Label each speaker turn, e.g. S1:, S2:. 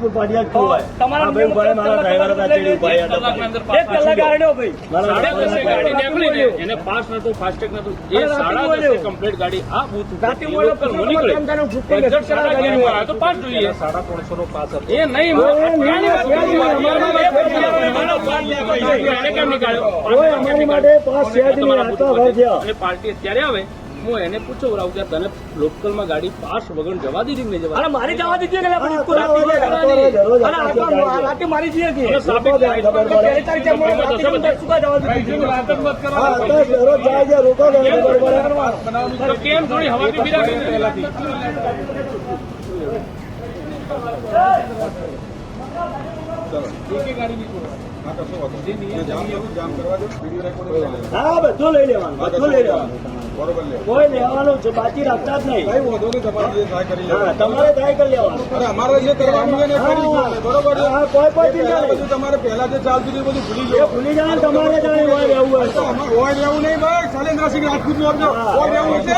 S1: પાટિયા જ હોય તમારા ભાઈ મારા ડ્રાઈવર હતા તે ઉભા હતા 1 કલાક આડ્યો ભાઈ
S2: ગાડી નીકળી એને પાસ નતો ફાસ્ટેગ નતો એ 10:30 કમ્પ્લીટ ગાડી આ બૂથ
S1: રાતે બોલો
S2: તો નીકળે તો પાસ જોઈએ 350 નો પાસ હતો એ નહીં એને કેમ નીકાળ્યો
S1: અમારી માટે પાસ છે જ નહીં આ તો ભાઈ
S2: અને પાર્ટી અત્યારે આવે હું એને પૂછું રાવ કે તને લોકલમાં ગાડી પાસ વગર જવા દીધી કે નહીં જવા
S1: મારી જવા દીધી કે રાતે મારી જઈએ કે
S2: કેમ થોડી હવાથી બીરા
S1: હા બધું લઈ લેવાનું કોઈ લેવાનું છે બાકી રાખતા જ નહીં તમારે ટ્રાય કરી લેવાનું
S3: અમારે જે કરવાનું
S1: કોઈ ચિંતા નહીં
S3: તમારે પહેલા જે ચાલતું હતું બધું ભૂલી ગયો
S1: ભૂલી જવાનું તમારે જાણે હોય રહેવું હોય
S3: હોય રહેવું નહીં ભાઈ શૈલેન્દ્રસિંહ રાજપૂત નું હોય રહેવું છે